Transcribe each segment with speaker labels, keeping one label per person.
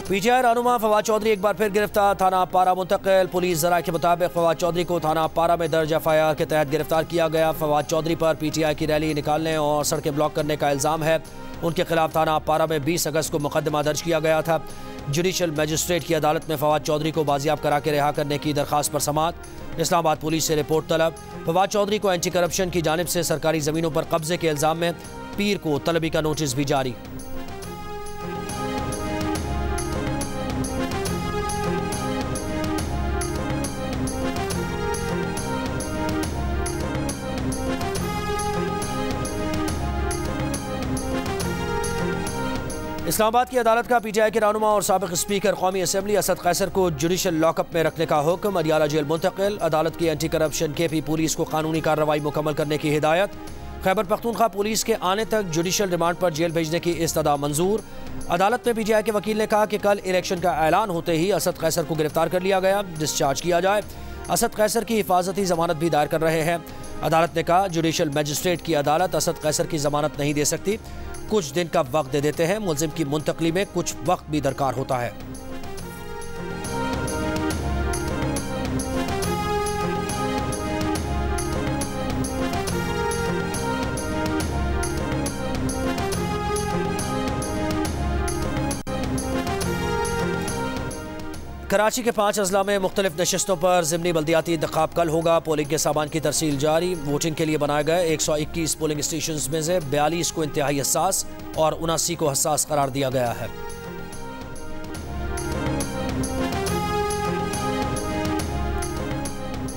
Speaker 1: PTI रहनुमा फवाद चौधरी एक बार फिर गिरफ्तार, थाना पारा मुंतकिल। पुलिस जरा के मुताबिक फवाद चौधरी को थाना पारा में दर्ज एफआईआर के तहत गिरफ्तार किया गया। फवाद चौधरी पर पीटीआई की रैली निकालने और सड़कें ब्लॉक करने का इल्ज़ाम है। उनके खिलाफ थाना पारा में 20 अगस्त को मुकदमा दर्ज किया गया था। जुडिशल मजिस्ट्रेट की अदालत में फवाद चौधरी को बाजियाब करा के रिहा करने की दरख्वास्त पर समाअत। इस्लामाबाद पुलिस से रिपोर्ट तलब। फवाद चौधरी को एंटी करप्शन की जानिब से सरकारी ज़मीनों पर कब्जे के इल्ज़ाम में पीर को तलबी का नोटिस भी जारी। इस्लामाबाद की अदालत का पीटीआई के रहनुमा और साबिक स्पीकर कौमी असम्बली असद कैसर को जुडिशल लॉकअप में रखने का हुक्म। अडियाला जेल मुंतकिल। अदालत की एंटी करप्शन केपी पुलिस को कानूनी कार्रवाई मुकम्मल करने की हिदायत। खैबर पख्तूनख्वा पुलिस के आने तक जुडिशल रिमांड पर जेल भेजने की इस्तदा मंजूर। अदालत में पीटीआई के वकील ने कहा कि कल इलेक्शन का ऐलान होते ही असद कैसर को गिरफ्तार कर लिया गया, डिस्चार्ज किया जाए। असद कैसर की हिफाजती जमानत भी दायर कर रहे हैं। अदालत ने कहा जुडिशल मजिस्ट्रेट की अदालत असद कैसर की जमानत नहीं दे सकती, कुछ दिन का वक्त दे देते हैं। मुलजिम की मुंतकली में कुछ वक्त भी दरकार होता है। कराची के 5 अजला में मुख्तलिफ नशस्तों पर ज़िमनी बल्दियाती इंतखाब कल होगा। पोलिंग के सामान की तरसील जारी। वोटिंग के लिए बनाए गए 121 पोलिंग स्टेशन में से 42 को इंतहाई हसास और 79 को हसास करार दिया गया है।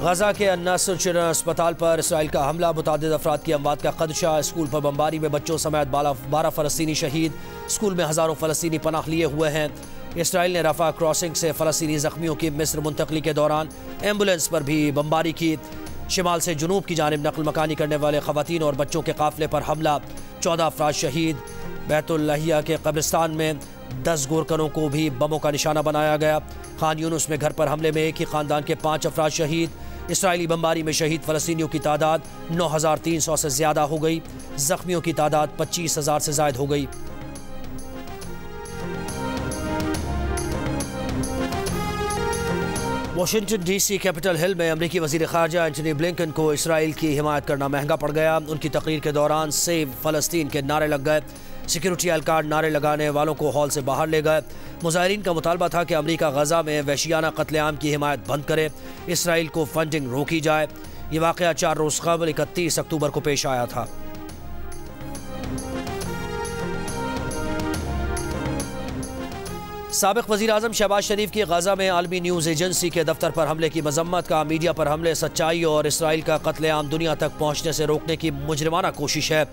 Speaker 1: गजा के अन्नासर चिल्ड्रन अस्पताल पर इसराइल का हमला, मुतादिद अफराद की अमवात का खदशा। स्कूल पर बमबारी में बच्चों समेत 12 फ़लस्तीनी शहीद। स्कूल में हज़ारों फ़लस्तीनी पनाह लिए हुए हैं। इसराइल ने रफा क्रॉसिंग से फ़लस्तीनी ज़ख्मियों की मिस्र मुंतकली के दौरान एम्बुलेंस पर भी बमबारी की। शिमाल से जुनूब की जानिब नकल मकानी करने वाले ख़वातीन और बच्चों के काफ़िले पर हमला, 14 अफराद शहीद। बैतुल्लाहिया के कब्रिस्तान में 10 गोरकरों को भी बमों का निशाना बनाया गया। खान यूनुस में घर पर हमले में एक ही ख़ानदान के 5 अफराद शहीद। इसराइली बमबारी में शहीद फ़लस्तीनियों की तादाद 9300 से ज़्यादा हो गई। ज़ख्मियों की तादाद 25,000 से ज़ायद हो गई। वाशिंगटन डीसी कैपिटल हिल में अमरीकी वज़ीर ख़ारजा एंटनी ब्लिंकन को इसराइल की हिमायत करना महंगा पड़ गया। उनकी तकरीर के दौरान सेव फ़लस्तीन के नारे लग गए। सिक्योरिटी एहलकार नारे लगाने वालों को हॉल से बाहर ले गए। मुज़ाहिरीन का मुतालबा था कि अमरीका गजा में वहशियाना कत्लेआम की हिमायत बंद करे, इसराइल को फंडिंग रोकी जाए। ये वाक़या 4 रोज़ क़बल 31 अक्टूबर को पेश आया था। साबिक़ वज़ीर आज़म शहबाज शरीफ की गजा में आलमी न्यूज़ एजेंसी के दफ्तर पर हमले की मजम्मत का। मीडिया पर हमले सच्चाई और इसराइल का कत्लेआम दुनिया तक पहुँचने से रोकने की मुजरिमाना कोशिश है।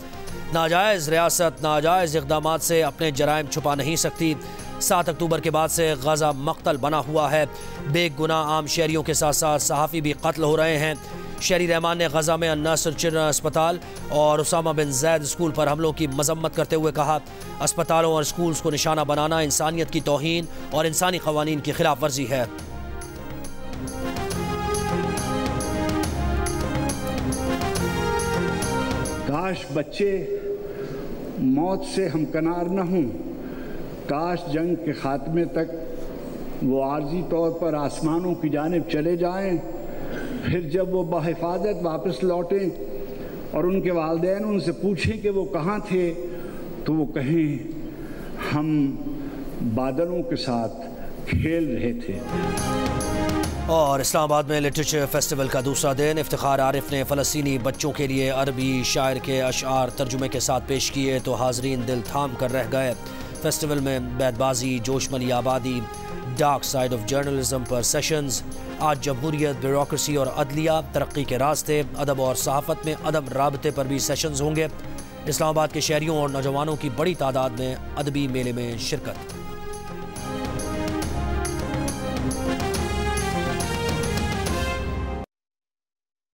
Speaker 1: नाजायज़ रियासत नाजायज़ इक़दामात से अपने जराइम छुपा नहीं सकती। 7 अक्टूबर के बाद से गजा मक़तल बना हुआ है। बेगुनाह आम शहरियों के साथ साथ सहाफ़ी भी कत्ल हो रहे हैं। शहरी रहमान ने गजा में अन्नासर चिल्ड्रन अस्पताल और उसामा बिन ज़ैद स्कूल पर हमलों की मजम्मत करते हुए कहा, अस्पतालों और स्कूल्स को निशाना बनाना इंसानियत की तौहीन और इंसानी क़वानीन की खिलाफ वर्जी है।
Speaker 2: काश बच्चे मौत से हमकनार न हों, काश जंग के खात्मे तक वो आर्जी तौर पर आसमानों की जानिब चले जाएं, फिर जब वो बहिफाजत वापस लौटें और उनके वालिदैन उनसे पूछें कि वो कहाँ थे, तो वो कहें हम बादलों के साथ खेल रहे थे।
Speaker 1: और इस्लामाबाद में लिटरेचर फेस्टिवल का दूसरा दिन। इफ्तिखार आरिफ ने फ़लस्तीनी बच्चों के लिए अरबी शायर के अशआर तर्जुमे के साथ पेश किए तो हाजरीन दिल थाम कर रह गए। फेस्टिवल में बैतबाजी, जोशमनी आबादी, डार्क साइड ऑफ जर्नलिज्म पर सेशंस, आज जमहूरियत, ब्यूरोक्रेसी और अदलिया, तरक्की के रास्ते, अदब और सहाफ़त में अदम राबते पर भी सेशंस होंगे। इस्लामाबाद के शहरियों और नौजवानों की बड़ी तादाद में अदबी मेले में शिरकत।